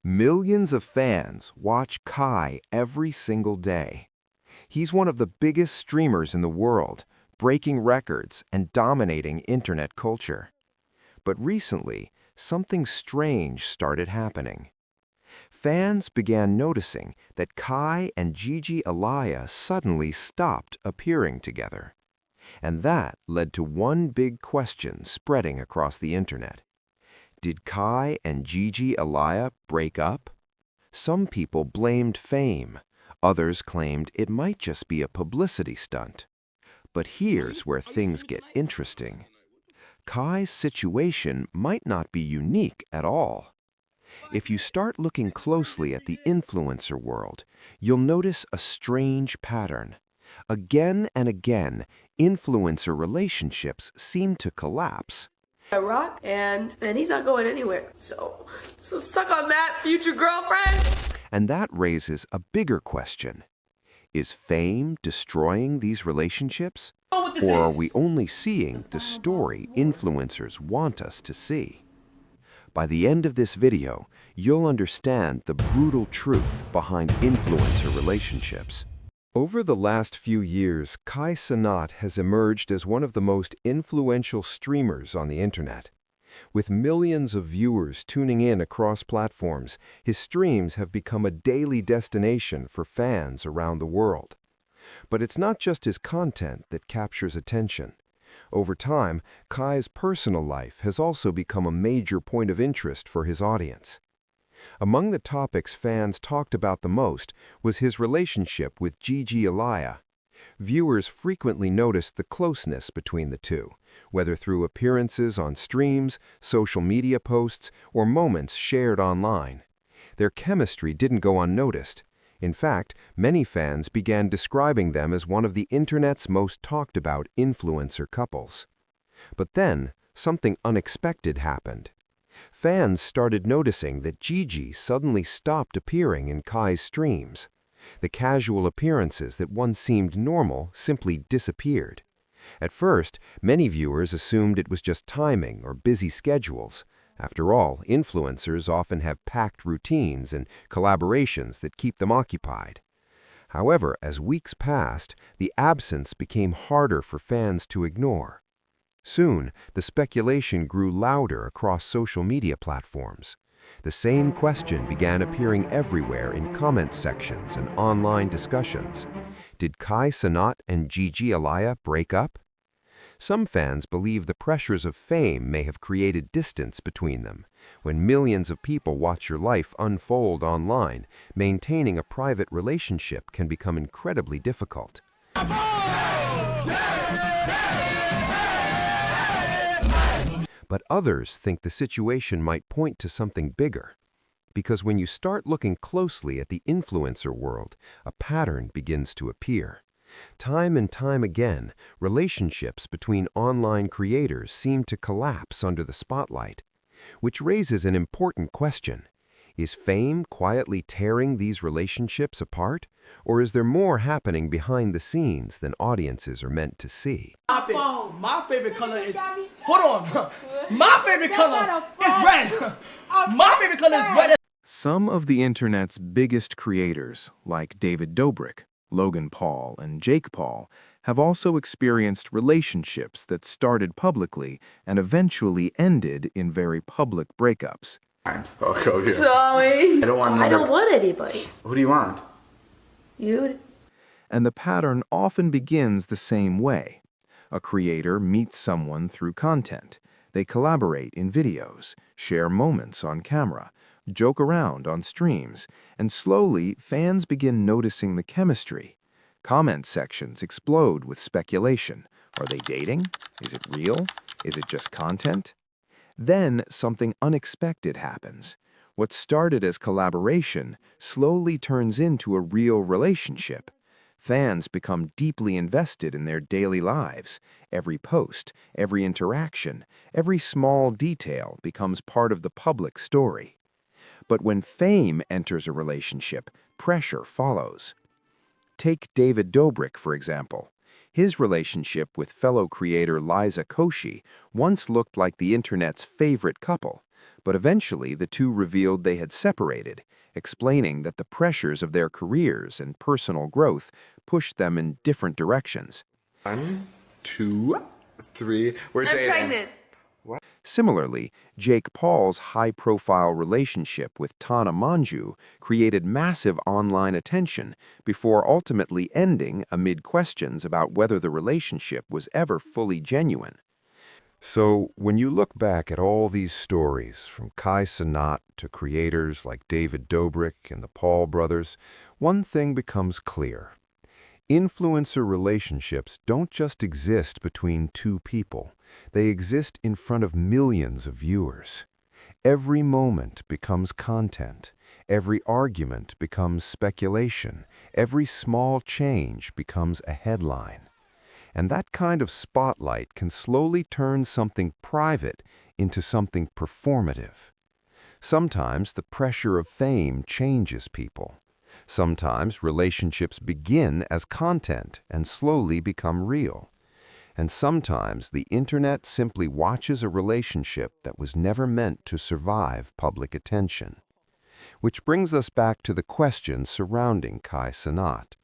Millions of fans watch Kai every single day. He's one of the biggest streamers in the world, breaking records and dominating internet culture. But recently, something strange started happening. Fans began noticing that Kai and Gigi Alaya suddenly stopped appearing together. And that led to one big question spreading across the internet. Did Kai and Gigi Alaya break up? Some people blamed fame. Others claimed it might just be a publicity stunt. But here's where things get interesting. Kai's situation might not be unique at all. If you start looking closely at the influencer world, you'll notice a strange pattern. Again and again, influencer relationships seem to collapse. Rock and he's not going anywhere. So suck on that, future girlfriend. And that raises a bigger question. Is fame destroying these relationships? Or are we only seeing the story influencers want us to see? By the end of this video, you'll understand the brutal truth behind influencer relationships. Over the last few years, Kai Cenat has emerged as one of the most influential streamers on the internet. With millions of viewers tuning in across platforms, his streams have become a daily destination for fans around the world. But it's not just his content that captures attention. Over time, Kai's personal life has also become a major point of interest for his audience. Among the topics fans talked about the most was his relationship with Gigi Alaya. Viewers frequently noticed the closeness between the two, whether through appearances on streams, social media posts, or moments shared online. Their chemistry didn't go unnoticed. In fact, many fans began describing them as one of the internet's most talked about influencer couples. But then, something unexpected happened. Fans started noticing that Gigi suddenly stopped appearing in Kai's streams. The casual appearances that once seemed normal simply disappeared. At first, many viewers assumed it was just timing or busy schedules. After all, influencers often have packed routines and collaborations that keep them occupied. However, as weeks passed, the absence became harder for fans to ignore. Soon, the speculation grew louder across social media platforms. The same question began appearing everywhere in comment sections and online discussions. Did Kai Cenat and Gigi Alaya break up? Some fans believe the pressures of fame may have created distance between them. When millions of people watch your life unfold online, maintaining a private relationship can become incredibly difficult. But others think the situation might point to something bigger. Because when you start looking closely at the influencer world, a pattern begins to appear. Time and time again, relationships between online creators seem to collapse under the spotlight. Which raises an important question. Is fame quietly tearing these relationships apart? Or is there more happening behind the scenes than audiences are meant to see? My favorite color is... Hold on! My favorite color is red! My favorite color is red! Some of the internet's biggest creators, like David Dobrik, Logan Paul, and Jake Paul, have also experienced relationships that started publicly and eventually ended in very public breakups. Okay. Sorry. I don't want anybody. Who do you want? You. And the pattern often begins the same way. A creator meets someone through content. They collaborate in videos, share moments on camera, joke around on streams, and slowly fans begin noticing the chemistry. Comment sections explode with speculation. Are they dating? Is it real? Is it just content? Then something unexpected happens. What started as collaboration slowly turns into a real relationship. Fans become deeply invested in their daily lives. Every post, every interaction, every small detail becomes part of the public story. But when fame enters a relationship, pressure follows. Take David Dobrik, for example. His relationship with fellow creator Liza Koshy once looked like the internet's favorite couple, but eventually the two revealed they had separated, explaining that the pressures of their careers and personal growth pushed them in different directions. 1, 2, 3. We're I'm dating. pregnant. Similarly, Jake Paul's high-profile relationship with Tana Mongeau created massive online attention before ultimately ending amid questions about whether the relationship was ever fully genuine. So, when you look back at all these stories, from Kai Cenat to creators like David Dobrik and the Paul brothers, one thing becomes clear. Influencer relationships don't just exist between two people. They exist in front of millions of viewers. Every moment becomes content. Every argument becomes speculation. Every small change becomes a headline. And that kind of spotlight can slowly turn something private into something performative. Sometimes the pressure of fame changes people. Sometimes relationships begin as content and slowly become real. And sometimes the internet simply watches a relationship that was never meant to survive public attention. Which brings us back to the question surrounding Kai Cenat.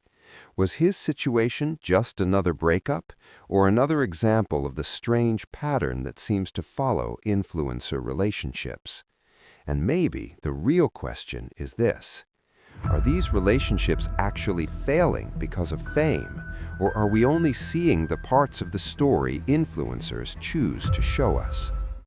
Was his situation just another breakup, or another example of the strange pattern that seems to follow influencer relationships? And maybe the real question is this: are these relationships actually failing because of fame, or are we only seeing the parts of the story influencers choose to show us?